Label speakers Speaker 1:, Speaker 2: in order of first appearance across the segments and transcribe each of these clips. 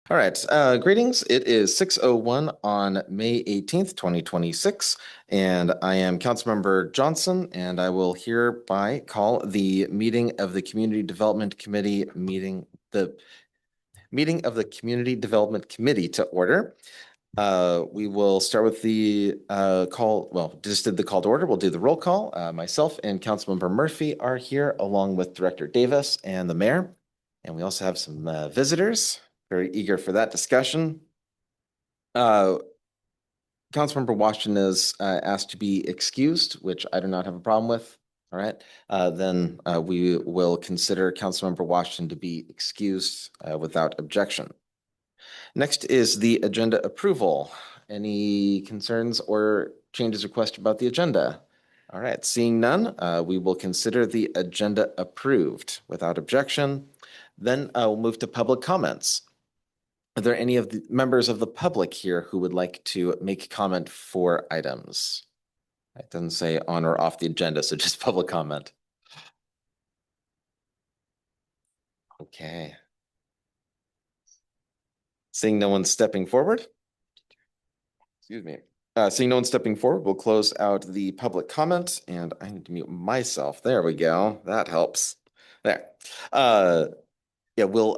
Speaker 1: All right, greetings. It is 6:01 on May 18th, 2026, and I am Councilmember Johnson, and I will hereby call the meeting of the Community Development Committee meeting of the Community Development Committee to order. We will start with the call. Well, just did the call to order. We'll do the roll call. Myself and Councilmember Murphy are here, along with Director Davis and the mayor. And we also have some visitors. Very eager for that discussion. Councilmember Washington is asked to be excused, which I do not have a problem with. All right, then we will consider Councilmember Washington to be excused without objection. Next is the agenda approval. Any concerns or changes requested about the agenda? All right, seeing none, we will consider the agenda approved without objection. Then we'll move to public comments. Are there any of the members of the public here who would like to make comment for items? It doesn't say on or off the agenda, so just public comment. Okay. Seeing no one stepping forward. Excuse me. Seeing no one stepping forward, we'll close out the public comment, and I need to mute myself. There we go. That helps. There. Yeah, we'll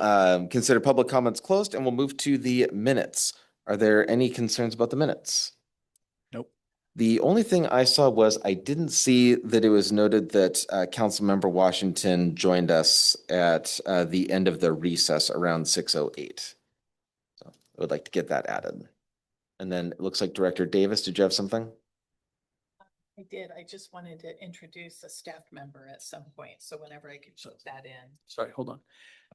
Speaker 1: consider public comments closed, and we'll move to the minutes. Are there any concerns about the minutes?
Speaker 2: Nope.
Speaker 1: The only thing I saw was I didn't see that it was noted that Councilmember Washington joined us at the end of the recess around 6:08. So I would like to get that added. And then it looks like Director Davis, did you have something?
Speaker 3: I did. I just wanted to introduce a staff member at some point. So whenever I could put that in.
Speaker 2: Sorry, hold on.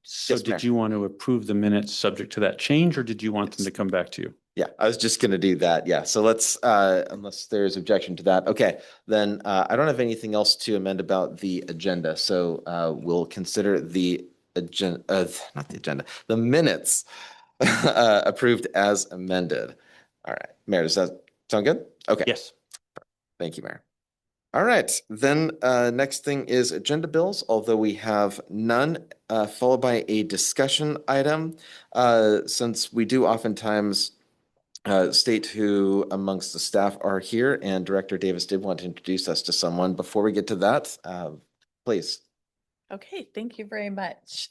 Speaker 2: So
Speaker 1: Yes, Mayor.
Speaker 2: did you want to approve the minutes subject to that change, or did you want them to come back to you?
Speaker 1: Yeah, I was just gonna do that. Yeah, so let's, unless there's objection to that. Okay, then I don't have anything else to amend about the agenda. So we'll consider the agenda, not the agenda, the minutes approved as amended. All right, Mayor, does that sound good? Okay.
Speaker 2: Yes.
Speaker 1: Thank you, Mayor. All right, then next thing is agenda bills, although we have none, followed by a discussion item. Since we do oftentimes state who amongst the staff are here, and Director Davis did want to introduce us to someone. Before we get to that, please.
Speaker 3: Okay, thank you very much.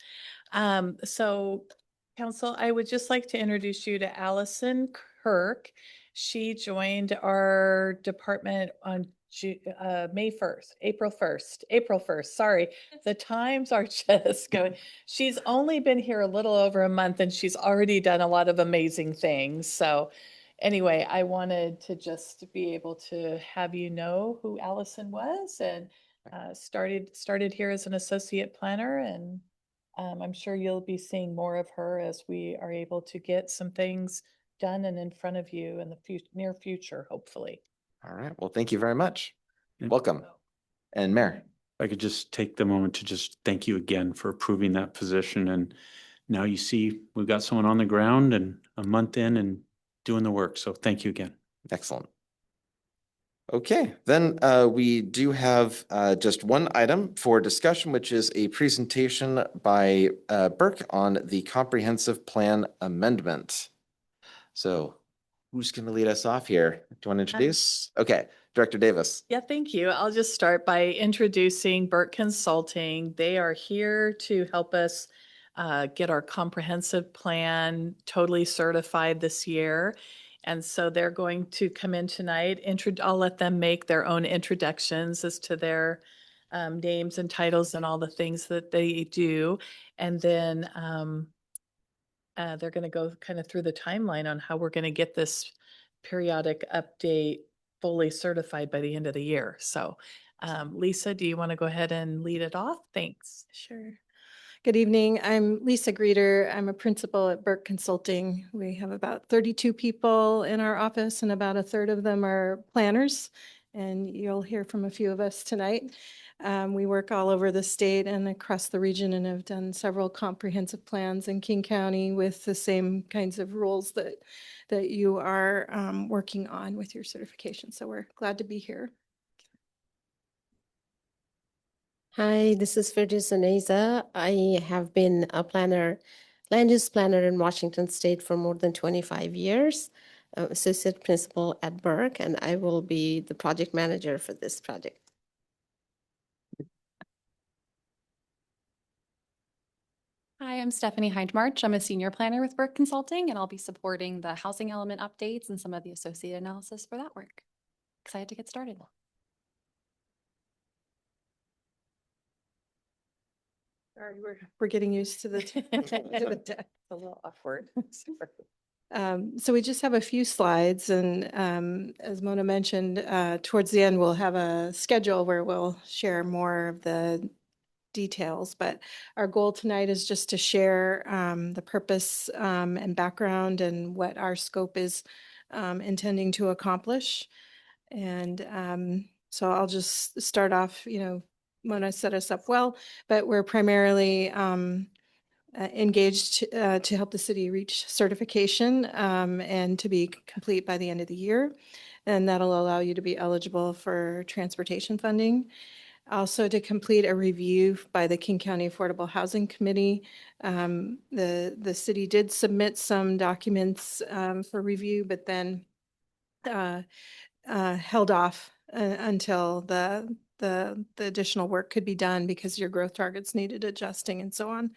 Speaker 3: So Council, I would just like to introduce you to Allison Kirk. She joined our department on May 1st, April 1st. Sorry, the times are just going. She's only been here a little over a month and she's already done a lot of amazing things. So anyway, I wanted to just be able to have you know who Allison was, and started here as an associate planner, and I'm sure you'll be seeing more of her as we are able to get some things done and in front of you in the near future, hopefully.
Speaker 1: All right, well, thank you very much.
Speaker 2: And
Speaker 1: Welcome. And Mayor.
Speaker 2: I could just take the moment to just thank you again for approving that position. And now you see we've got someone on the ground and a month in and doing the work. So thank you again.
Speaker 1: Excellent. Okay, then we do have just one item for discussion, which is a presentation by Burke on the comprehensive plan amendment. So who's going to lead us off here? Do you want to introduce? Okay, Director Davis.
Speaker 3: Yeah, thank you. I'll just start by introducing Burke Consulting. They are here to help us get our comprehensive plan totally certified this year. And so they're going to come in tonight. I'll let them make their own introductions as to their names and titles and all the things that they do. And then they're going to go kind of through the timeline on how we're going to get this periodic update fully certified by the end of the year. So Lisa, do you want to go ahead and lead it off? Thanks.
Speaker 4: Sure. Good evening. I'm Lisa Greeter. I'm a principal at Burke Consulting. We have about 32 people in our office, and about a third of them are planners. And you'll hear from a few of us tonight. We work all over the state and across the region, and have done several comprehensive plans in King County with the same kinds of rules that you are working on with your certification. So we're glad to be here.
Speaker 5: Hi, this is Firdous Aneza. I have been a planner land use planner in Washington State for more than 25 years, associate principal at Burke, and I will be the project manager for this project.
Speaker 6: Hi, I'm Stephanie Hindmarch. I'm a senior planner with Burke Consulting, and I'll be supporting the housing element updates and some of the associated analysis for that work. Excited to get started.
Speaker 4: Sorry, we're getting used to the.
Speaker 3: It's a little awkward.
Speaker 4: So we just have a few slides, and as Mona mentioned, towards the end, we'll have a schedule where we'll share more of the details. But our goal tonight is just to share the purpose and background and what our scope is intending to accomplish. And so I'll just start off, Mona set us up well, but we're primarily engaged to help the city reach certification and to be complete by the end of the year. And that'll allow you to be eligible for transportation funding. Also to complete a review by the King County Affordable Housing Committee. The city did submit some documents for review, but then held off until the additional work could be done because your growth targets needed adjusting and so on.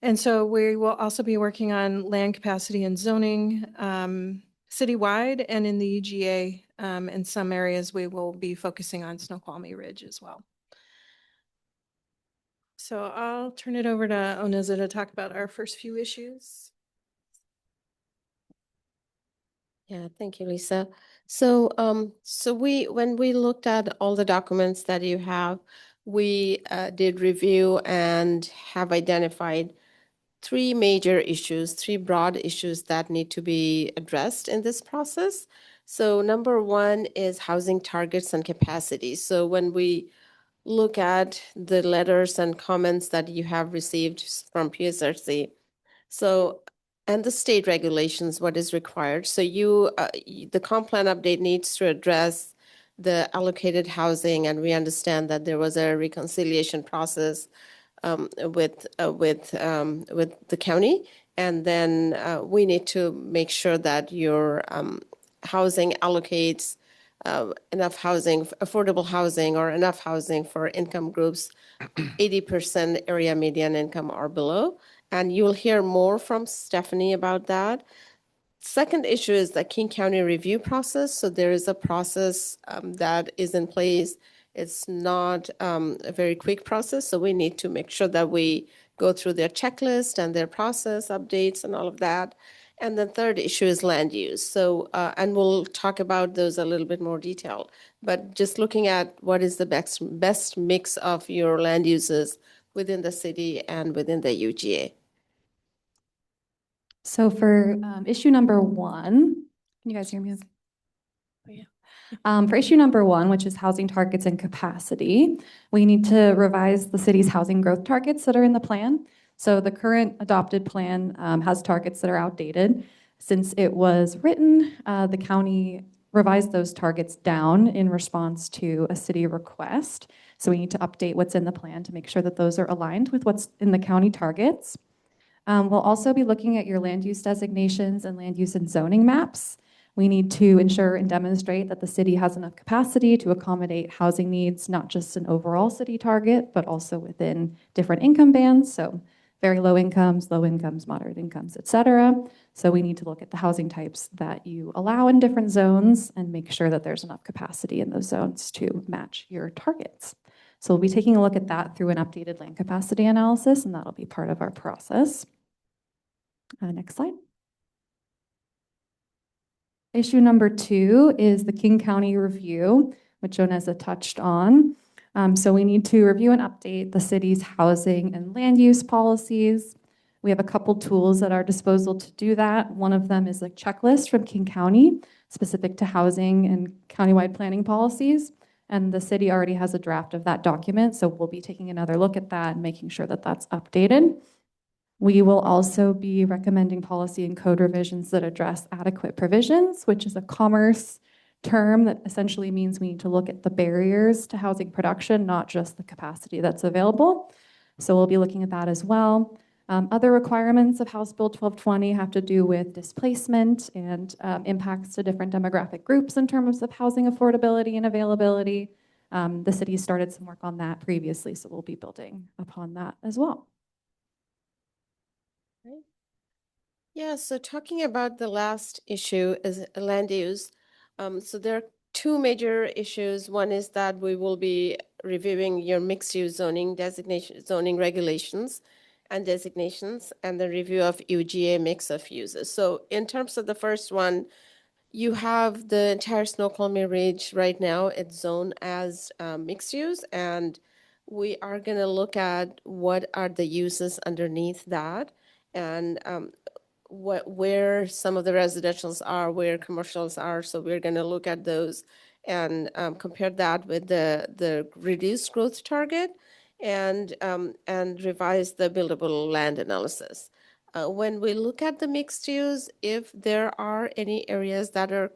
Speaker 4: And so we will also be working on land capacity and zoning citywide and in the UGA. In some areas, we will be focusing on Snoqualmie Ridge as well. So I'll turn it over to Oneza to talk about our first few issues.
Speaker 5: Yeah, thank you, Lisa. So, when we looked at all the documents that you have, we did review and have identified three major issues, three broad issues that need to be addressed in this process. So number one is housing targets and capacity. So when we look at the letters and comments that you have received from PSRC, and the state regulations, what is required. So the comp plan update needs to address the allocated housing, and we understand that there was a reconciliation process with the county, and then we need to make sure that your housing allocates enough housing, affordable housing, or enough housing for income groups 80% area median income or below. And you'll hear more from Stephanie about that. Second issue is the King County review process. So there is a process that is in place. It's not a very quick process, so we need to make sure that we go through their checklist and their process updates and all of that. And the third issue is land use. So, and we'll talk about those a little bit more detail. But just looking at what is the best mix of your land uses within the city and within the UGA.
Speaker 6: So for issue number one, can you guys hear me?
Speaker 3: Oh, yeah.
Speaker 6: For issue number one, which is housing targets and capacity, we need to revise the city's housing growth targets that are in the plan. So the current adopted plan has targets that are outdated. Since it was written, the county revised those targets down in response to a city request. So we need to update what's in the plan to make sure that those are aligned with what's in the county targets. We'll also be looking at your land use designations and land use and zoning maps. We need to ensure and demonstrate that the city has enough capacity to accommodate housing needs, not just an overall city target, but also within different income bands. So very low incomes, moderate incomes, et cetera. So we need to look at the housing types that you allow in different zones and make sure that there's enough capacity in those zones to match your targets. So we'll be taking a look at that through an updated land capacity analysis, and that'll be part of our process. Next slide. Issue number two is the King County review, which Oneza touched on. So we need to review and update the city's housing and land use policies. We have a couple tools at our disposal to do that. One of them is a checklist from King County specific to housing and countywide planning policies. And the city already has a draft of that document. So we'll be taking another look at that and making sure that that's updated. We will also be recommending policy and code revisions that address adequate provisions, which is a commerce term that essentially means we need to look at the barriers to housing production, not just the capacity that's available. So we'll be looking at that as well. Other requirements of House Bill 1220 have to do with displacement and impacts to different demographic groups in terms of housing affordability and availability. The city started some work on that previously, so we'll be building upon that as well.
Speaker 5: Yeah, so talking about the last issue is land use. So there are two major issues. One is that we will be reviewing your mixed use zoning designation, zoning regulations and designations, and the review of UGA mix of uses. So in terms of the first one, you have the entire Snoqualmie Ridge right now, it's zoned as mixed use, and we are going to look at what are the uses underneath that, and where some of the residentials are, where commercials are. So we're going to look at those and compare that with the reduced growth target and revise the buildable land analysis. When we look at the mixed use, if there are any areas that are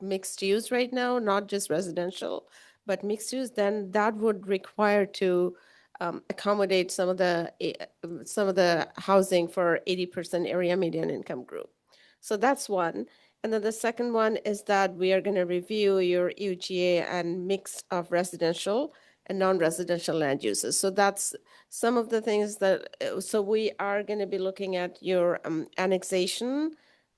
Speaker 5: mixed use right now, not just residential, but mixed use, then that would require to accommodate some of the housing for 80% area median income group. So that's one. And then the second one is that we are going to review your UGA and mix of residential and non-residential land uses. So that's some of the things that, so we are going to be looking at your annexation,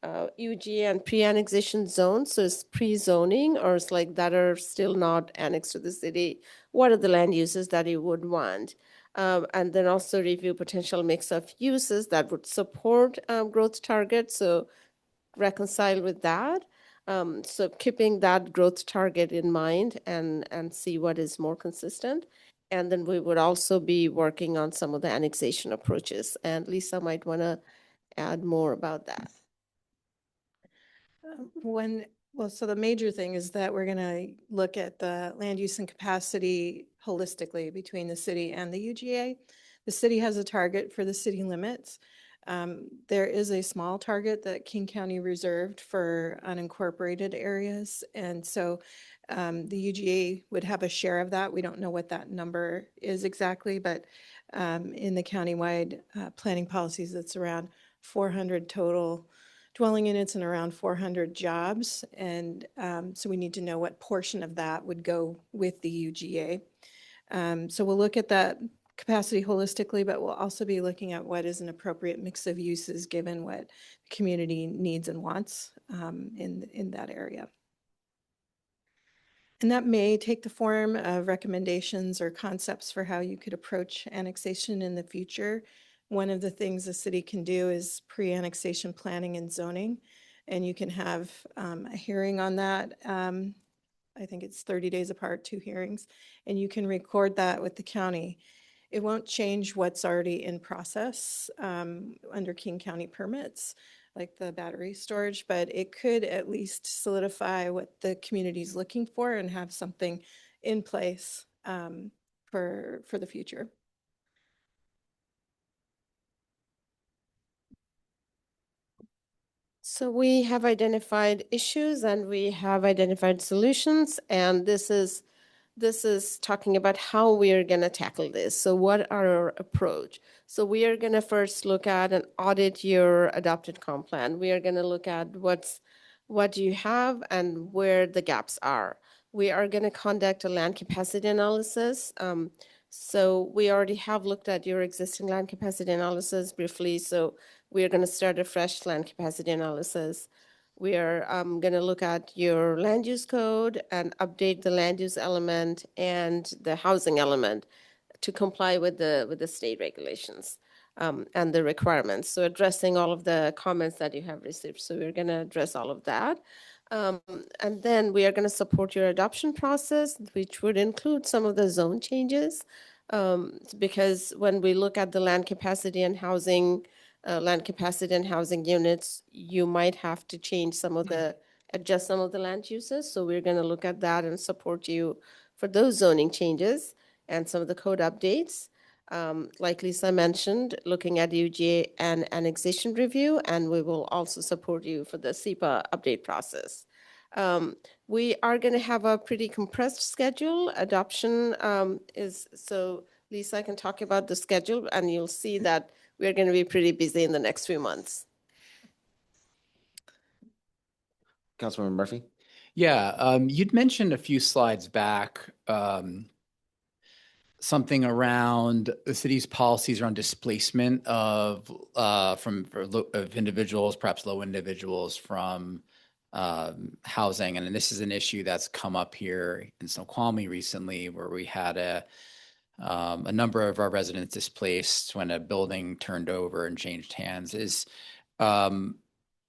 Speaker 5: UGA and pre-annexation zones. So it's pre-zoning, or it's like that are still not annexed to the city. What are the land uses that you would want? And then also review potential mix of uses that would support growth targets. So reconcile with that. So keeping that growth target in mind and see what is more consistent. And then we would also be working on some of the annexation approaches. And Lisa might want to add more about that.
Speaker 4: So the major thing is that we're going to look at the land use and capacity holistically between the city and the UGA. The city has a target for the city limits. There is a small target that King County reserved for unincorporated areas. And so the UGA would have a share of that. We don't know what that number is exactly, but in the countywide planning policies, it's around 400 total dwelling units and around 400 jobs. And so we need to know what portion of that would go with the UGA. So we'll look at that capacity holistically, but we'll also be looking at what is an appropriate mix of uses given what the community needs and wants in that area. And that may take the form of recommendations or concepts for how you could approach annexation in the future. One of the things the city can do is pre-annexation planning and zoning, and you can have a hearing on that. I think it's 30 days apart, 2 hearings, and you can record that with the county. It won't change what's already in process under King County permits, like the battery storage, but it could at least solidify what the community is looking for and have something in place for the future.
Speaker 5: So we have identified issues and we have identified solutions, and this is talking about how we are going to tackle this. So what are our approach? So we are going to first look at and audit your adopted comp plan. We are going to look at what do you have and where the gaps are. We are going to conduct a land capacity analysis. So we already have looked at your existing land capacity analysis briefly. So we are going to start a fresh land capacity analysis. We are going to look at your land use code and update the land use element and the housing element to comply with the state regulations and the requirements. So addressing all of the comments that you have received. So we're going to address all of that. And then we are going to support your adoption process, which would include some of the zone changes. Because when we look at the land capacity and housing units, you might have to change adjust some of the land uses. So we're going to look at that and support you for those zoning changes and some of the code updates. Like Lisa mentioned, looking at UGA and annexation review, and we will also support you for the SEPA update process. We are going to have a pretty compressed schedule. Adoption so Lisa can talk about the schedule and you'll see that we're going to be pretty busy in the next few months.
Speaker 1: Councilmember Murphy?
Speaker 7: Yeah, you'd mentioned a few slides back, something around the city's policies around displacement of individuals, perhaps low individuals from housing. And this is an issue that's come up here in Snoqualmie recently, where we had a number of our residents displaced when a building turned over and changed hands.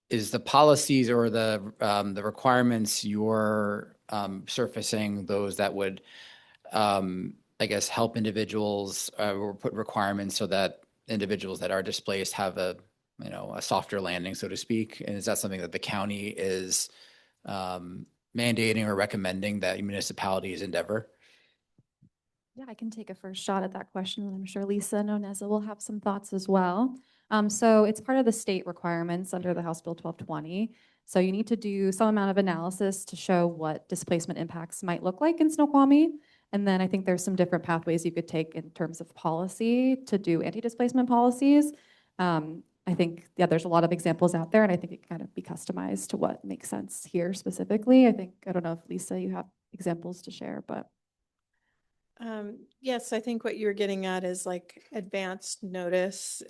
Speaker 7: Is the policies or the requirements you're surfacing those that would, I guess, help individuals or put requirements so that individuals that are displaced have a softer landing, so to speak? And is that something that the county is mandating or recommending that municipalities endeavor?
Speaker 6: Yeah, I can take a first shot at that question, and I'm sure Lisa and Oneza will have some thoughts as well. So it's part of the state requirements under the House Bill 1220. So you need to do some amount of analysis to show what displacement impacts might look like in Snoqualmie. And then I think there's some different pathways you could take in terms of policy to do anti-displacement policies. I think, yeah, there's a lot of examples out there, and I think it can kind of be customized to what makes sense here specifically. I don't know if Lisa, you have examples to share, but.
Speaker 4: Yes, I think what you're getting at is like advanced notice,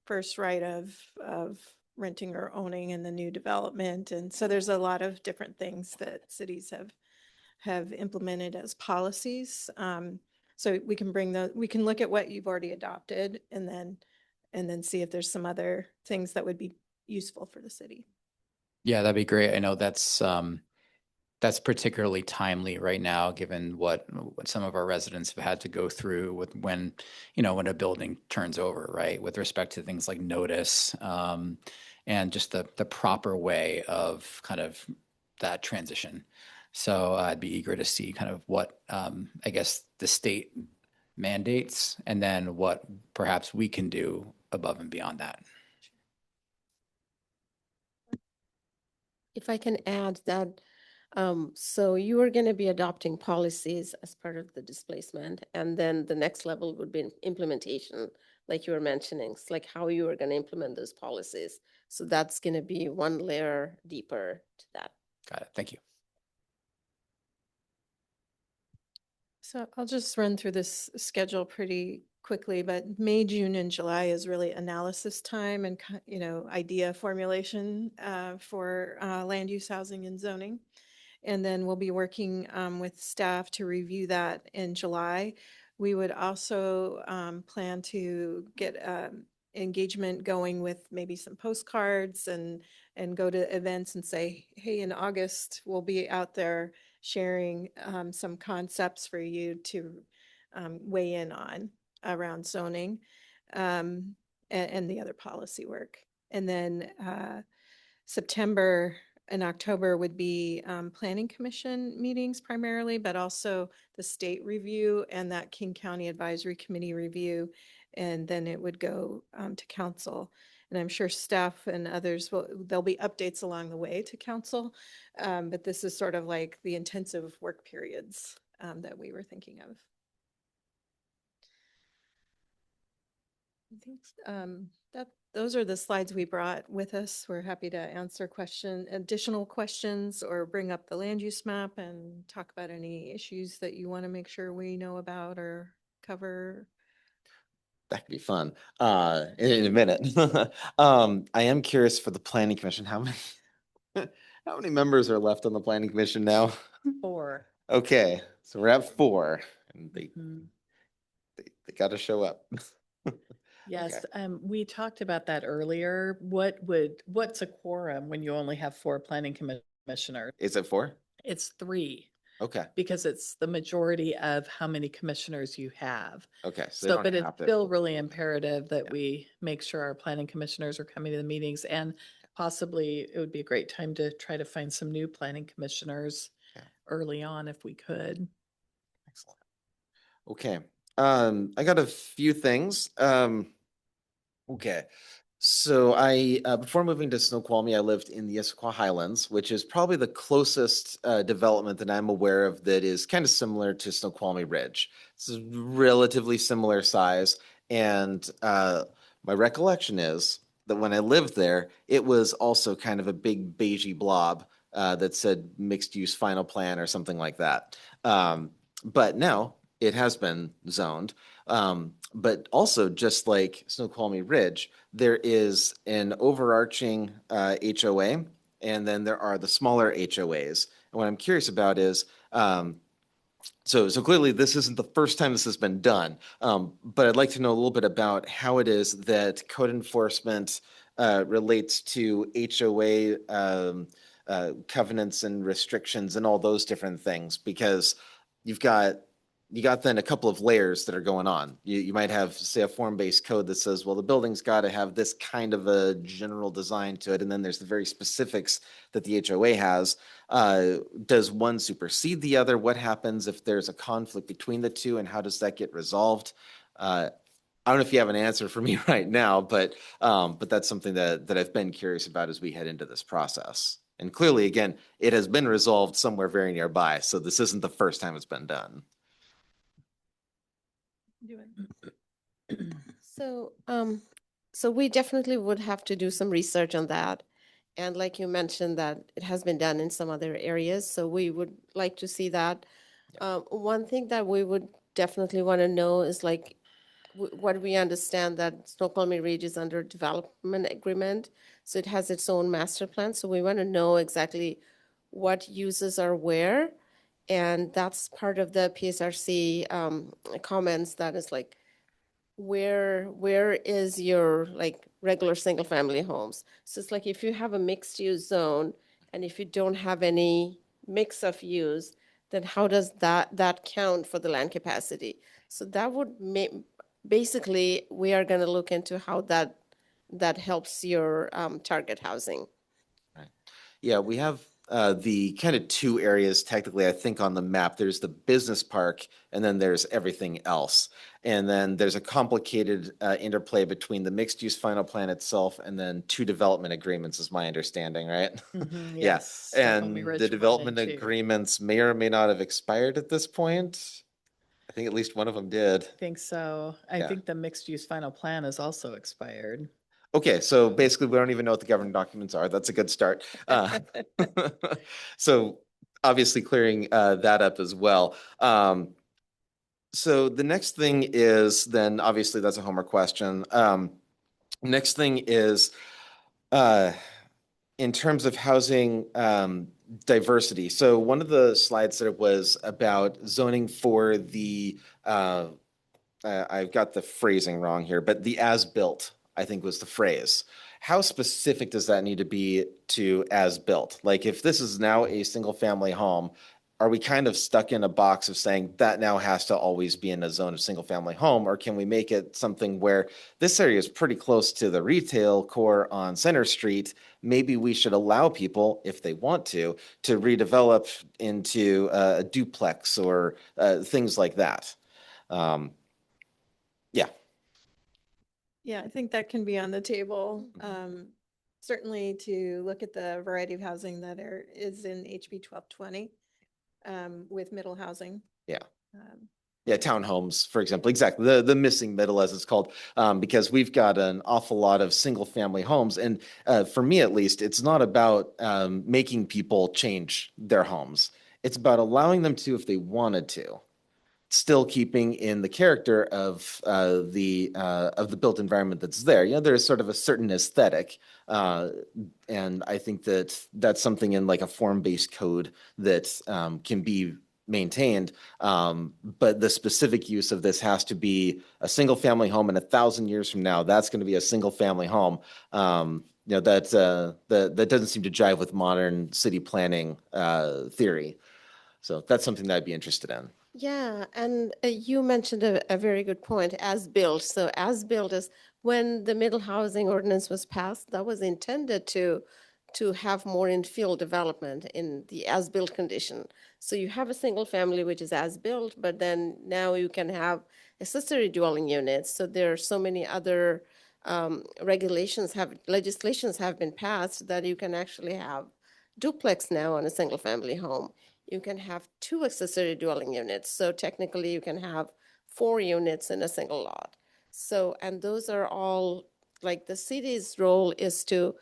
Speaker 4: first right of renting or owning in the new development. And so there's a lot of different things that cities have implemented as policies. So we can we can look at what you've already adopted and then see if there's some other things that would be useful for the city.
Speaker 7: Yeah, that'd be great. I know that's particularly timely right now, given what some of our residents have had to go through with when a building turns over, right? With respect to things like notice, and just the proper way of kind of that transition. So I'd be eager to see kind of what, I guess, the state mandates, and then what perhaps we can do above and beyond that.
Speaker 5: If I can add that, so you are going to be adopting policies as part of the displacement, and then the next level would be implementation, like you were mentioning. It's like how you are going to implement those policies. So that's going to be one layer deeper to that.
Speaker 7: Got it. Thank you.
Speaker 4: So I'll just run through this schedule pretty quickly, but May, June, and July is really analysis time and, idea formulation for land use, housing, and zoning. And then we'll be working with staff to review that in July. We would also plan to get engagement going with maybe some postcards and go to events and say, hey, in August, we'll be out there sharing some concepts for you to weigh in on around zoning and the other policy work. And then September and October would be Planning Commission meetings primarily, but also the state review and that King County Advisory Committee review. And then it would go to council. And I'm sure staff and others there'll be updates along the way to council. But this is sort of like the intensive work periods that we were thinking of. I think those are the slides we brought with us. We're happy to answer additional questions or bring up the land use map and talk about any issues that you want to make sure we know about or cover.
Speaker 1: That could be fun. In a minute. I am curious for the planning commission, how many members are left on the planning commission now?
Speaker 3: 4.
Speaker 1: Okay, so we're at 4 and they
Speaker 3: Mhm.
Speaker 1: got to show up.
Speaker 3: Yes, we talked about that earlier. What's a quorum when you only have 4 planning commissioners?
Speaker 1: Is it 4?
Speaker 3: It's 3
Speaker 1: Okay,
Speaker 3: because it's the majority of how many commissioners you have.
Speaker 1: okay. they
Speaker 3: So,
Speaker 1: don't
Speaker 3: but it's
Speaker 1: have to-
Speaker 3: still really imperative that we make sure our planning commissioners are coming to the meetings, and possibly it would be a great time to try to find some new planning commissioners
Speaker 1: Yeah.
Speaker 3: early on if we could.
Speaker 1: Excellent. Okay, I got a few things. Okay, So before moving to Snoqualmie, I lived in the Issaquah Highlands, which is probably the closest development that I'm aware of that is kind of similar to Snoqualmie Ridge. It's a relatively similar size, and my recollection is that when I lived there, it was also kind of a big beigey blob that said mixed use final plan or something like that. But now it has been zoned. But also, just like Snoqualmie Ridge, there is an overarching HOA, and then there are the smaller HOAs. And what I'm curious about is, so clearly this isn't the first time this has been done, but I'd like to know a little bit about how it is that code enforcement relates to HOA covenants and restrictions and all those different things, because you've got then a couple of layers that are going on. You might have, say, a form-based code that says, well, the building's got to have this kind of a general design to it, and then there's the very specifics that the HOA has. Does one supersede the other? What happens if there's a conflict between the two, and how does that get resolved? I don't know if you have an answer for me right now, but that's something that I've been curious about as we head into this process. And clearly, again, it has been resolved somewhere very nearby, so this isn't the first time it's been done.
Speaker 5: So, so we definitely would have to do some research on that. And like you mentioned, that it has been done in some other areas, so we would like to see that. One thing that we would definitely want to know is like, what we understand that Snoqualmie Ridge is under development agreement, so it has its own master plan. So we want to know exactly what uses are where. And that's part of the PSRC comments, that is like, where is your like regular single family homes? So it's like, if you have a mixed use zone and if you don't have any mix of use, then how does that count for the land capacity? So that would basically, we are going to look into how that helps your target housing.
Speaker 1: Yeah, we have the kind of two areas technically, I think, on the map. There's the business park, and then there's everything else. And then there's a complicated interplay between the mixed-use final plan itself and then two development agreements, is my understanding, right? Yeah, and the development agreements may or may not have expired at this point. I think at least one of them did.
Speaker 8: I think so. I
Speaker 1: Yeah.
Speaker 8: think the mixed use final plan is also expired.
Speaker 1: Okay, so basically, we don't even know what the governing documents are. That's a good start. So obviously clearing that up as well. So the next thing is then, obviously, that's a homework question. Next thing is in terms of housing diversity. So one of the slides that was about zoning for the, I've got the phrasing wrong here, but the as-built, I think, was the phrase. How specific does that need to be to as-built? Like, if this is now a single-family home, are we kind of stuck in a box of saying that now has to always be in a zone of single-family home? Or can we make it something where this area is pretty close to the retail core on Center Street? Maybe we should allow people, if they want to redevelop into a duplex or things like that. Yeah.
Speaker 4: Yeah, I think that can be on the table. Certainly to look at the variety of housing that is in HB 1220 with middle housing.
Speaker 1: Yeah. Yeah, townhomes, for example, exactly, the missing middle, as it's called, because we've got an awful lot of single-family homes. And for me, at least, it's not about making people change their homes. It's about allowing them to if they wanted to, still keeping in the character of the built environment that's there. You know, there's sort of a certain aesthetic, and I think that that's something in like a form-based code that can be maintained. But the specific use of this has to be a single-family home, and 1,000 years from now, that's going to be a single-family home. You know, that doesn't seem to jive with modern city planning theory. So that's something that I'd be interested in.
Speaker 5: Yeah, and you mentioned a very good point, as built. So as built is when the middle housing ordinance was passed, that was intended to have more infill development in the as built condition. So you have a single family which is as built, but then now you can have accessory dwelling units. So there are so many other legislations have been passed that you can actually have duplex now on a single family home. You can have 2 accessory dwelling units. So technically you can have 4 units in a single lot. So, and those are all, like the city's role is to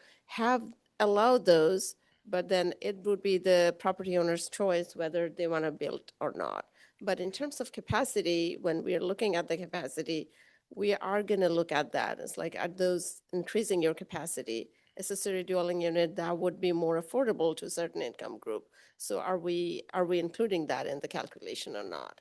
Speaker 5: allow those, but then it would be the property owner's choice whether they want to build or not. But in terms of capacity, when we are looking at the capacity, we are going to look at that. It's like, are those increasing your capacity? Accessory dwelling unit, that would be more affordable to a certain income group. So are we including that in the calculation or not?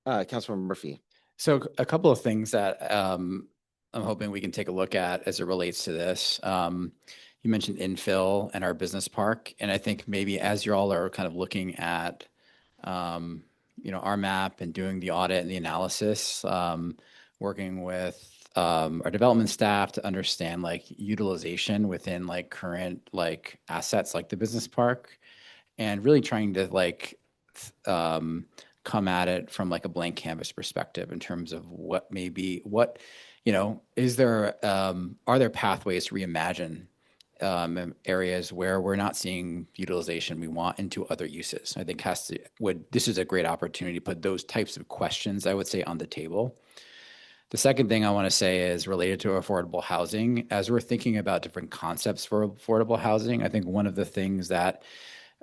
Speaker 1: Councilmember Murphy.
Speaker 7: So a couple of things that I'm hoping we can take a look at as it relates to this. You mentioned infill and our business park, and I think maybe as you all are kind of looking at our map and doing the audit and the analysis, working with our development staff to understand like utilization within like current like assets like the business park, and really trying to like come at it from like a blank canvas perspective in terms of what is there, are there pathways to reimagine areas where we're not seeing utilization we want into other uses. I think this is a great opportunity to put those types of questions, I would say, on the table. The second thing I want to say is related to affordable housing. As we're thinking about different concepts for affordable housing, I think one of the things that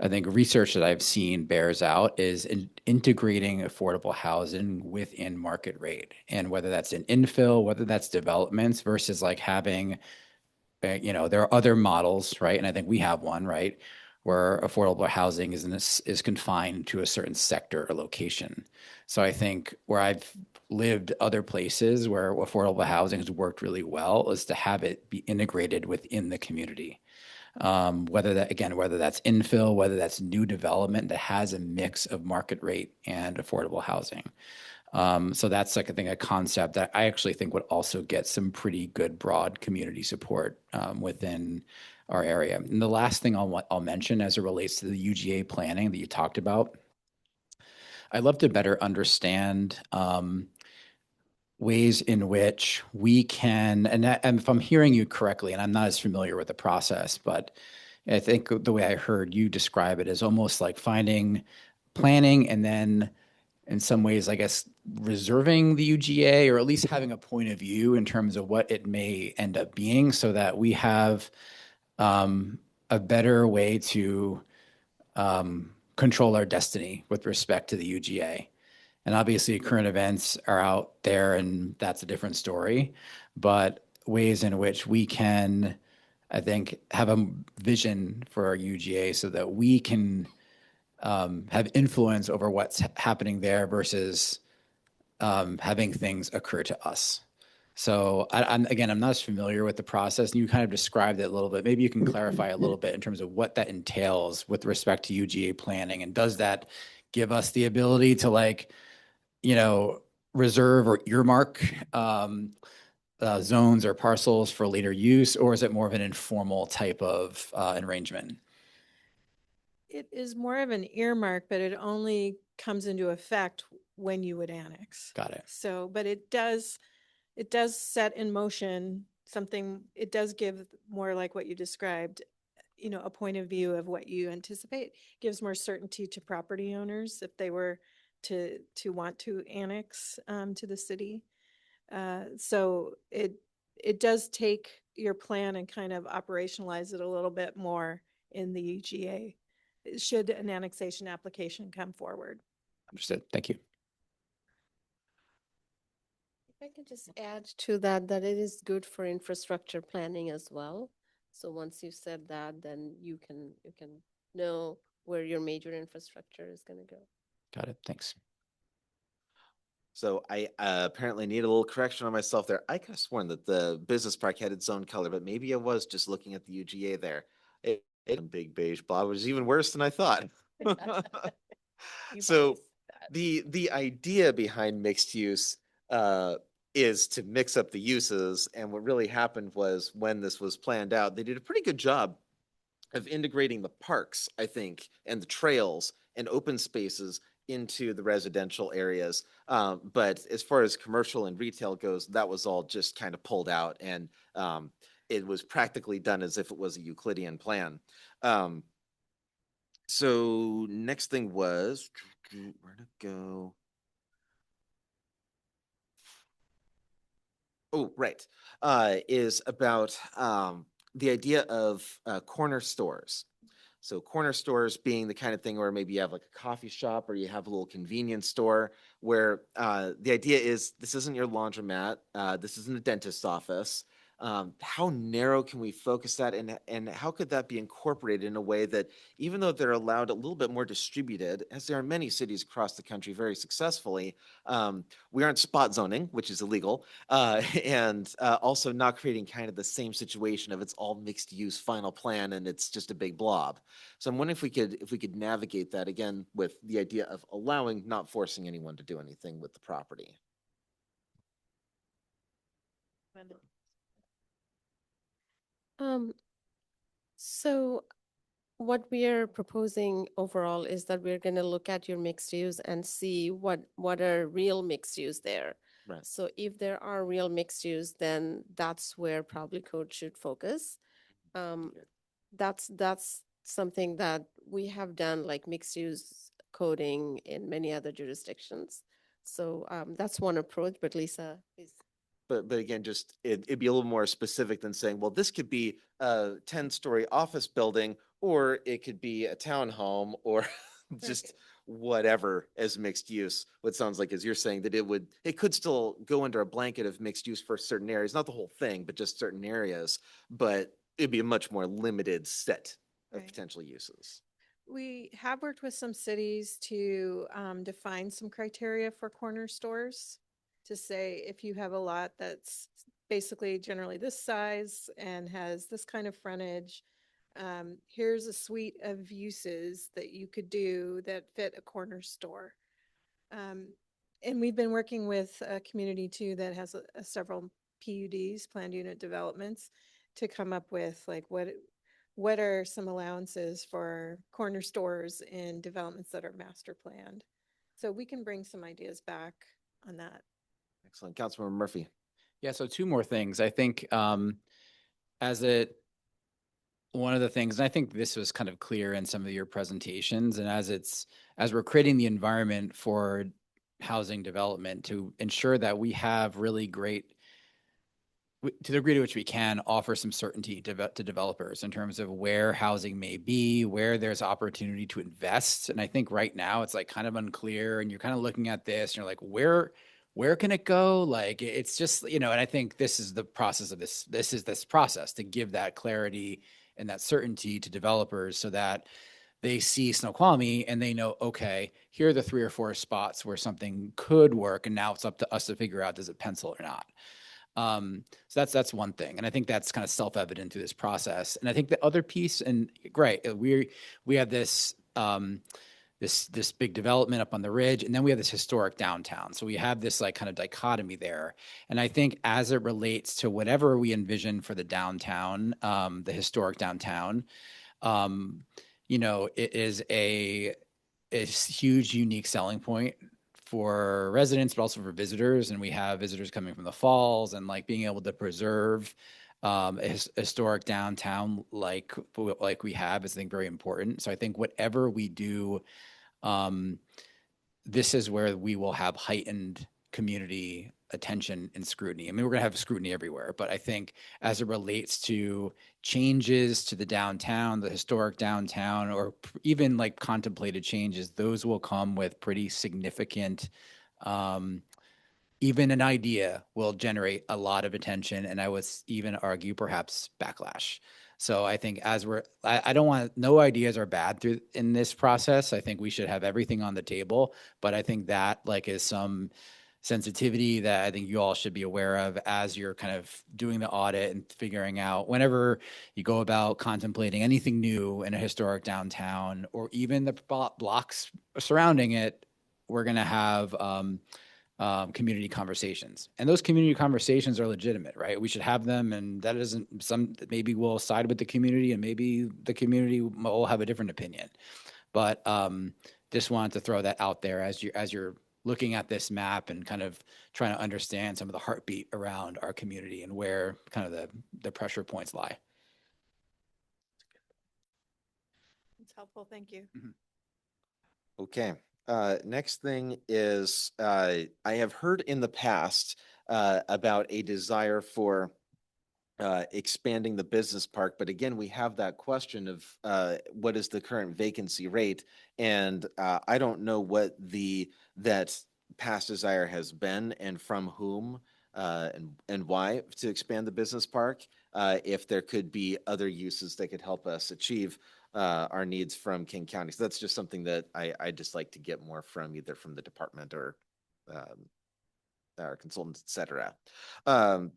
Speaker 7: I think research that I've seen bears out is integrating affordable housing within market rate, and whether that's in infill, whether that's developments versus like having, there are other models, right? And I think we have one, right, where affordable housing is confined to a certain sector or location. So I think where I've lived other places where affordable housing has worked really well is to have it be integrated within the community. Whether that's infill, whether that's new development that has a mix of market rate and affordable housing. So that's like, I think, a concept that I actually think would also get some pretty good broad community support within our area. And the last thing I'll mention as it relates to the UGA planning that you talked about, I'd love to better understand ways in which we can, and if I'm hearing you correctly, and I'm not as familiar with the process, but I think the way I heard you describe it is almost like planning and then in some ways, I guess, reserving the UGA, or at least having a point of view in terms of what it may end up being, so that we have a better way to control our destiny with respect to the UGA. And obviously current events are out there and that's a different story, but ways in which we can, I think, have a vision for our UGA so that we can have influence over what's happening there versus having things occur to us. So I'm not as familiar with the process, and you kind of described it a little bit. Maybe you can clarify a little bit in terms of what that entails with respect to UGA planning, and does that give us the ability to reserve or earmark zones or parcels for later use, or is it more of an informal type of arrangement?
Speaker 4: It is more of an earmark, but it only comes into effect when you would annex.
Speaker 7: Got it.
Speaker 4: So, but it does set in motion something, it does give more like what you described, a point of view of what you anticipate, gives more certainty to property owners if they were to want to annex to the city. So it does take your plan and kind of operationalize it a little bit more in the UGA, should an annexation application come forward.
Speaker 7: Understood. Thank you.
Speaker 5: If I could just add to that it is good for infrastructure planning as well. So once you said that, then you can know where your major infrastructure is going to go.
Speaker 7: Got it. Thanks.
Speaker 1: So I apparently need a little correction on myself there. I could have sworn that the business park had its own color, but maybe I was just looking at the UGA there. It big beige blob was even worse than I thought. So the idea behind mixed use is to mix up the uses. And what really happened was, when this was planned out, they did a pretty good job of integrating the parks, I think, and the trails and open spaces into the residential areas. But as far as commercial and retail goes, that was all just kind of pulled out, and it was practically done as if it was a Euclidean plan. So next thing was, where to go? Oh, right. Is about the idea of corner stores. So corner stores being the kind of thing where maybe you have like a coffee shop or you have a little convenience store where the idea is this isn't your laundromat, this isn't a dentist's office. How narrow can we focus that, and how could that be incorporated in a way that even though they're allowed a little bit more distributed, as there are many cities across the country very successfully, we aren't spot zoning, which is illegal, and also not creating kind of the same situation of it's all mixed use final plan and it's just a big blob. So I'm wondering if we could navigate that again with the idea of allowing, not forcing anyone to do anything with the property.
Speaker 5: So what we are proposing overall is that we're going to look at your mixed use and see what are real mixed use there.
Speaker 1: Right.
Speaker 5: So if there are real mixed use, then that's where probably code should focus. That's something that we have done, like mixed use coding in many other jurisdictions. So that's one approach, but Lisa, please.
Speaker 1: But again, just it'd be a little more specific than saying, well, this could be a 10-story office building, or it could be a townhome, or just whatever as mixed use. What sounds like is you're saying that it could still go under a blanket of mixed use for certain areas, not the whole thing, but just certain areas. But it'd be a much more limited set of
Speaker 4: Right.
Speaker 1: potential uses.
Speaker 4: We have worked with some cities to define some criteria for corner stores, to say if you have a lot that's basically generally this size and has this kind of frontage, here's a suite of uses that you could do that fit a corner store. And we've been working with a community too that has several PUDs, planned unit developments, to come up with like what are some allowances for corner stores in developments that are master planned. So we can bring some ideas back on that.
Speaker 1: Excellent. Councilmember Murphy.
Speaker 7: Yeah, so two more things. I think one of the things, and I think this was kind of clear in some of your presentations, and as we're creating the environment for housing development to ensure that we have really great, to the degree to which we can, offer some certainty to developers in terms of where housing may be, where there's opportunity to invest. And I think right now it's like kind of unclear, and you're kind of looking at this and you're like, where can it go? Like, it's just, and I think this is the process of this process to give that clarity and that certainty to developers so that they see Snoqualmie and they know, okay, here are the 3 or 4 spots where something could work. And now it's up to us to figure out, does it pencil or not? So that's one thing. And I think that's kind of self-evident through this process. And I think the other piece, and great, we have this, this big development up on the ridge, and then we have this historic downtown. So we have this like kind of dichotomy there. And I think as it relates to whatever we envision for the downtown, the historic downtown, it is a huge, unique selling point for residents, but also for visitors. And we have visitors coming from the falls, and like being able to preserve a historic downtown like we have is, I think, very important. So I think whatever we do, this is where we will have heightened community attention and scrutiny. I mean, we're going to have scrutiny everywhere, but I think as it relates to changes to the downtown, the historic downtown, or even like contemplated changes, those will come with pretty significant, even an idea will generate a lot of attention, and I would even argue perhaps backlash. So I think I don't want, no ideas are bad in this process. I think we should have everything on the table, but I think that like is some sensitivity that I think you all should be aware of as you're kind of doing the audit and figuring out, whenever you go about contemplating anything new in a historic downtown or even the blocks surrounding it, we're going to have community conversations, and those community conversations are legitimate, right? We should have them, and that isn't maybe we'll side with the community, and maybe the community will have a different opinion, but just wanted to throw that out there as you're looking at this map and kind of trying to understand some of the heartbeat around our community and where kind of the pressure points lie.
Speaker 4: It's helpful. Thank you.
Speaker 1: Okay. Next thing is, I have heard in the past about a desire for expanding the business park, but again, we have that question of what is the current vacancy rate? And I don't know what that past desire has been and from whom and why to expand the business park. If there could be other uses that could help us achieve our needs from King County. So that's just something that I just like to get more from either from the department or our consultants, et cetera.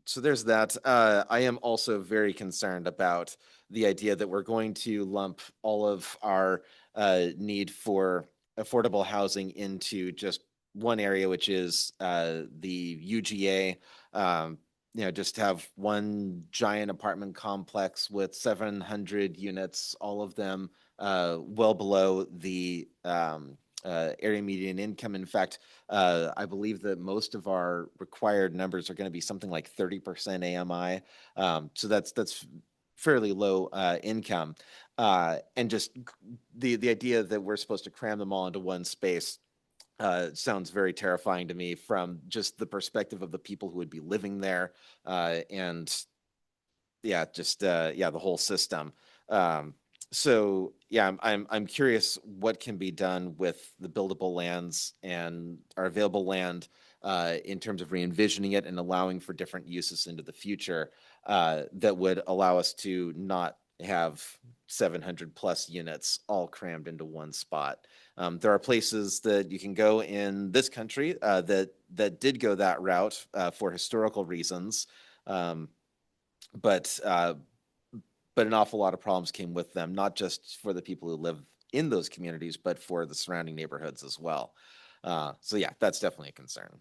Speaker 1: So there's that. I am also very concerned about the idea that we're going to lump all of our need for affordable housing into just one area, which is the UGA. Just have one giant apartment complex with 700 units, all of them well below the area median income. In fact, I believe that most of our required numbers are going to be something like 30% AMI. So that's fairly low income. And just the idea that we're supposed to cram them all into one space sounds very terrifying to me from just the perspective of the people who would be living there. And yeah, just the whole system. So yeah, I'm curious what can be done with the buildable lands and our available land in terms of re-envisioning it and allowing for different uses into the future that would allow us to not have 700 plus units all crammed into one spot. There are places that you can go in this country that did go that route for historical reasons, but an awful lot of problems came with them, not just for the people who live in those communities, but for the surrounding neighborhoods as well. So yeah, that's definitely a concern.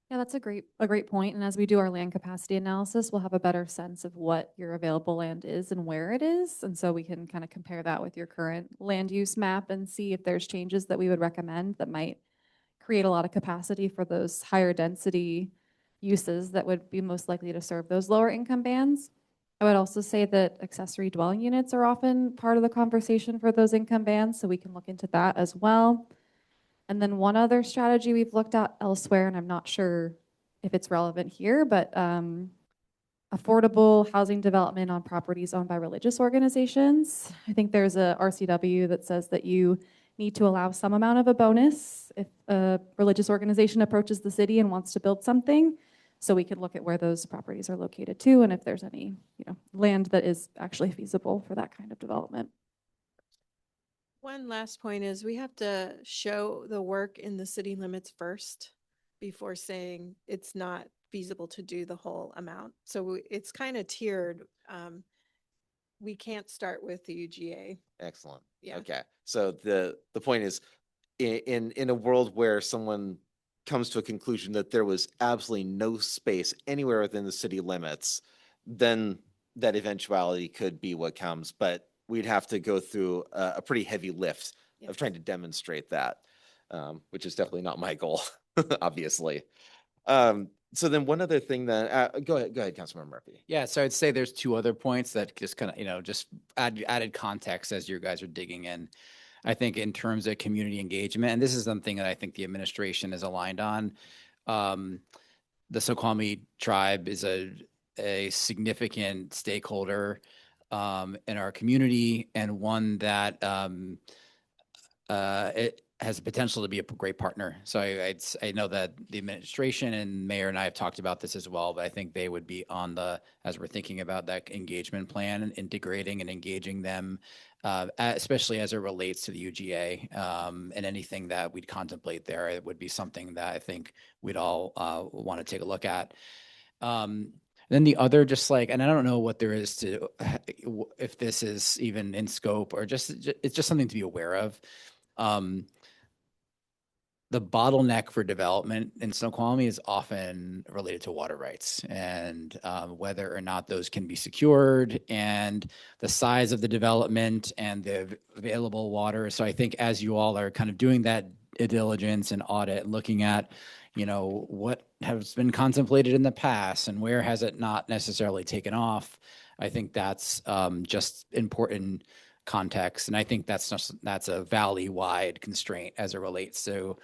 Speaker 6: Yeah, that's a great point. And as we do our land capacity analysis, we'll have a better sense of what your available land is and where it is. And so we can kind of compare that with your current land use map and see if there's changes that we would recommend that might create a lot of capacity for those higher density uses that would be most likely to serve those lower income bands. I would also say that accessory dwelling units are often part of the conversation for those income bands, so we can look into that as well. And then one other strategy we've looked at elsewhere, and I'm not sure if it's relevant here, but affordable housing development on properties owned by religious organizations. I think there's a RCW that says that you need to allow some amount of a bonus if a religious organization approaches the city and wants to build something. So we could look at where those properties are located too, and if there's any, land that is actually feasible for that kind of development.
Speaker 4: One last point is we have to show the work in the city limits first before saying it's not feasible to do the whole amount. So it's kind of tiered. We can't start with the UGA.
Speaker 1: Excellent.
Speaker 4: Yeah.
Speaker 1: Okay. So the point is in a world where someone comes to a conclusion that there was absolutely no space anywhere within the city limits, then that eventuality could be what comes. But we'd have to go through a pretty heavy lift of trying to demonstrate that, which is definitely not my goal, obviously. So then one other thing that, go ahead, Councilmember Murphy.
Speaker 7: Yeah, so I'd say there's two other points that just kind of, just added context as you guys are digging in. I think in terms of community engagement, and this is something that I think the administration is aligned on. The Snoqualmie tribe is a significant stakeholder in our community, and one that it has the potential to be a great partner. So I know that the administration and mayor and I have talked about this as well, but I think they would be as we're thinking about that engagement plan and integrating and engaging them, especially as it relates to the UGA and anything that we'd contemplate there. It would be something that I think we'd all want to take a look at. Then the other, and I don't know what there is to, if this is even in scope or it's just something to be aware of. the bottleneck for development in Snoqualmie is often related to water rights and whether or not those can be secured and the size of the development and the available water. So I think as you all are kind of doing that due diligence and audit, looking at, what has been contemplated in the past and where has it not necessarily taken off, I think that's just important context. And I think that's a valley-wide constraint as it relates to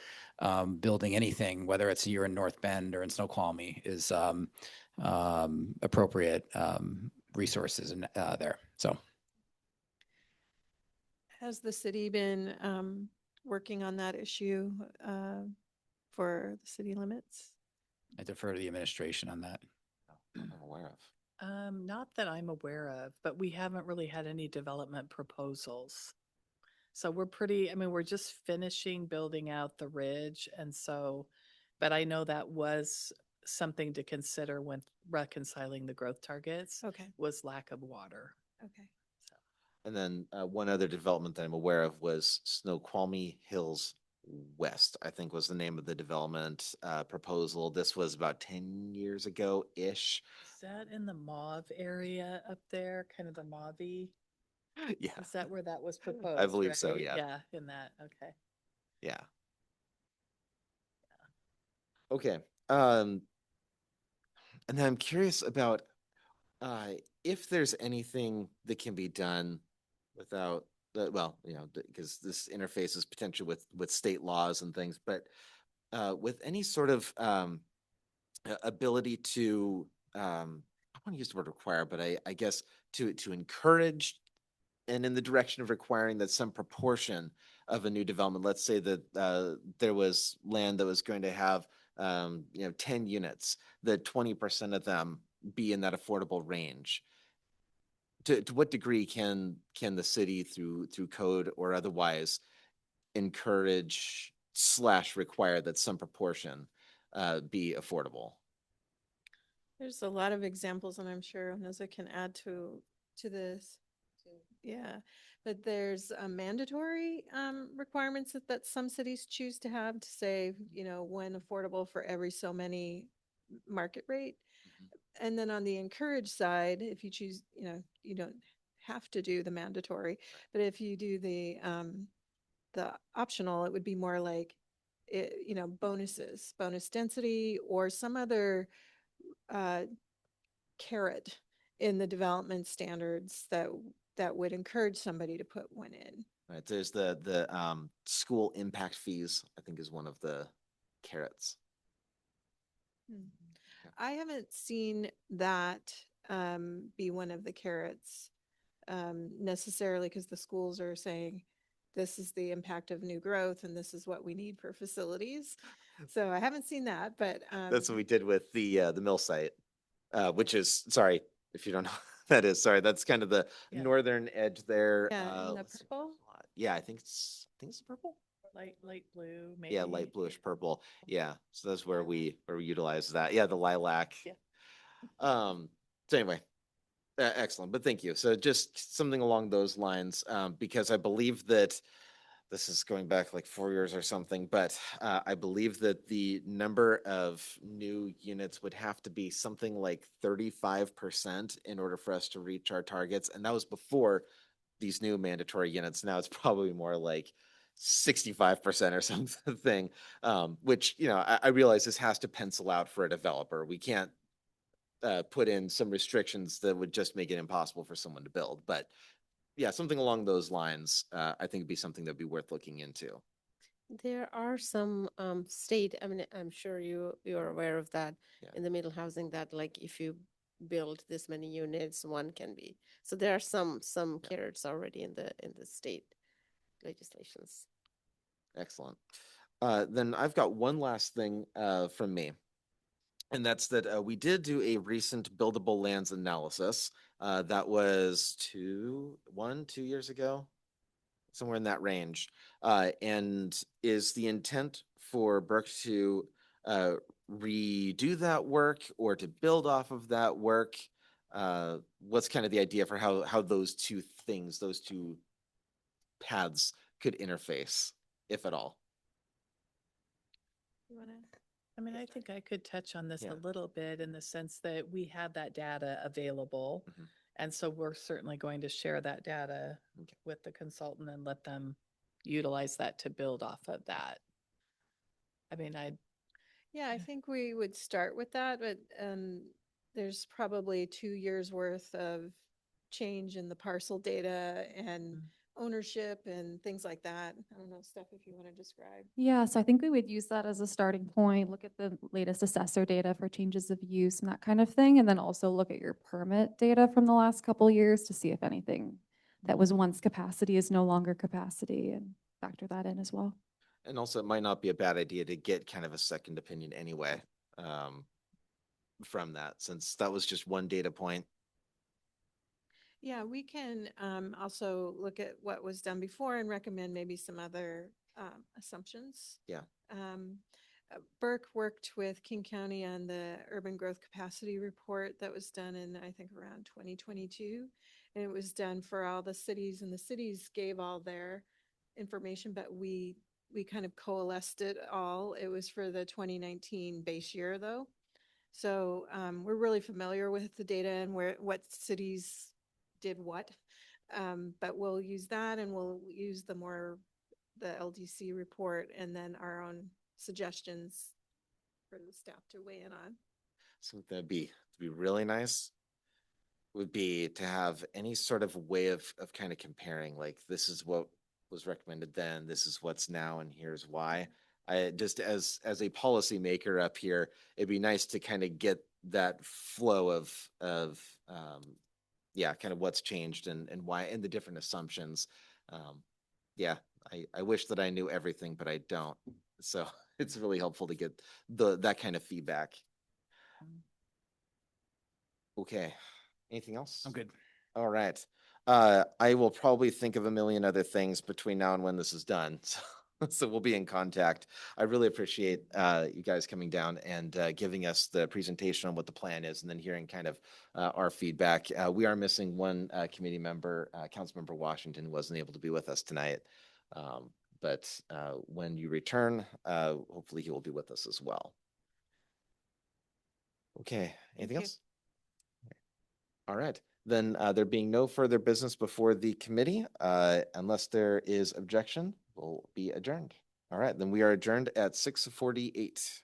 Speaker 7: building anything, whether it's here in North Bend or in Snoqualmie, is appropriate resources in there. So
Speaker 4: Has the city been working on that issue for the city limits?
Speaker 7: I defer to the administration on that.
Speaker 1: I'm aware of.
Speaker 8: Not that I'm aware of, but we haven't really had any development proposals. So we're we're just finishing building out the ridge and so, but I know that was something to consider when reconciling the growth targets
Speaker 4: Okay,
Speaker 8: was lack of water.
Speaker 4: okay.
Speaker 1: And then one other development that I'm aware of was Snoqualmie Hills West, I think was the name of the development proposal. This was about 10 years ago-ish.
Speaker 8: Is that in the mauve area up there, kind of the mauvey?
Speaker 1: Yeah,
Speaker 8: Is that where that was proposed?
Speaker 1: believe so,
Speaker 8: right?
Speaker 1: yeah.
Speaker 8: Yeah, in that, okay.
Speaker 1: yeah. Okay. And then I'm curious about if there's anything that can be done without well, because this interfaces potentially with state laws and things, but with any sort of ability to I want to use the word require, but I guess to encourage and in the direction of requiring that some proportion of a new development, let's say that there was land that was going to have 10 units, that 20% of them be in that affordable range. To what degree can the city through code or otherwise encourage / require that some proportion be affordable?
Speaker 4: There's a lot of examples, and I'm sure Neza can add to this. Yeah, but there's mandatory requirements that some cities choose to have to say, when affordable for every so many market rate. And then on the encourage side, if you choose, you don't have to do the mandatory, but if you do the optional, it would be more like, bonus density or some other carrot in the development standards that would encourage somebody to put one in.
Speaker 1: Right, there's the school impact fees, I think is one of the carrots.
Speaker 4: I haven't seen that be one of the carrots necessarily, because the schools are saying this is the impact of new growth and this is what we need for facilities. So I haven't seen that, but
Speaker 1: That's what we did with the mill site, which is, sorry if you don't know what that is. Sorry, that's kind of the
Speaker 8: Yeah.
Speaker 1: northern edge there.
Speaker 4: yeah, in the
Speaker 1: Let's see.
Speaker 4: purple.
Speaker 1: Yeah, I think it's purple.
Speaker 8: Light blue, maybe.
Speaker 1: Yeah, light bluish purple. Yeah, so that's where we utilize that. Yeah, the lilac.
Speaker 8: Yeah.
Speaker 1: So anyway, excellent. But thank you. So just something along those lines, because I believe that this is going back like 4 years or something, but I believe that the number of new units would have to be something like 35% in order for us to reach our targets, and that was before these new mandatory units. Now it's probably more like 65% or something, which, I realize this has to pencil out for a developer. We can't put in some restrictions that would just make it impossible for someone to build. But yeah, something along those lines, I think would be something that'd be worth looking into.
Speaker 5: There are some state, I'm sure you're aware of that
Speaker 1: Yeah.
Speaker 5: in the middle housing, that like if you build this many units, one can be. So there are some carrots already in the state legislations.
Speaker 1: Excellent. Then I've got one last thing from me. And that's that we did do a recent buildable lands analysis. That was 2 years ago, somewhere in that range. And is the intent for Burke to redo that work or to build off of that work? What's kind of the idea for how those two paths could interface, if at all?
Speaker 4: You wanna?
Speaker 8: I mean, I think I could touch on this
Speaker 1: Yeah.
Speaker 8: a little bit in the sense that we have that data available.
Speaker 1: Mhm.
Speaker 8: And so we're certainly going to share that data
Speaker 1: Okay.
Speaker 8: with the consultant and let them utilize that to build off of that. I mean,
Speaker 4: Yeah, I
Speaker 8: Yeah.
Speaker 4: think we would start with that, but there's probably 2 years worth of change in the parcel data and
Speaker 8: Mm.
Speaker 4: ownership and things like that. I don't know, Steph, if you want to describe.
Speaker 6: Yeah, so I think we would use that as a starting point, look at the latest assessor data for changes of use and that kind of thing, and then also look at your permit data from the last couple years to see if anything that was once capacity is no longer capacity and factor that in as well.
Speaker 1: And also, it might not be a bad idea to get kind of a second opinion anyway, from that, since that was just one data point.
Speaker 4: Yeah, we can also look at what was done before and recommend maybe some other assumptions.
Speaker 1: Yeah.
Speaker 4: Burke worked with King County on the urban growth capacity report that was done in, I think, around 2022. And it was done for all the cities, and the cities gave all their information, but we kind of coalesced it all. It was for the 2019 base year, though. So we're really familiar with the data and what cities did what. But we'll use that, and we'll use the LDC report and then our own suggestions for the staff to weigh in on.
Speaker 1: So that'd be really nice would be to have any sort of way of kind of comparing, like, this is what was recommended then, this is what's now, and here's why. I just, as a policymaker up here, it'd be nice to kind of get that flow of yeah, kind of what's changed and why, and the different assumptions. Yeah, I wish that I knew everything, but I don't. So it's really helpful to get that kind of feedback. Okay, anything else?
Speaker 7: I'm good.
Speaker 1: All right. I will probably think of a million other things between now and when this is done. So we'll be in contact. I really appreciate you guys coming down and giving us the presentation on what the plan is, and then hearing kind of our feedback. We are missing one committee member, Councilmember Washington, who wasn't able to be with us tonight. But when you return, hopefully he will be with us as well. Okay, anything
Speaker 4: you.
Speaker 1: else? All right, then there being no further business before the committee, unless there is objection, we'll be adjourned. All right, then we are adjourned at 6:48.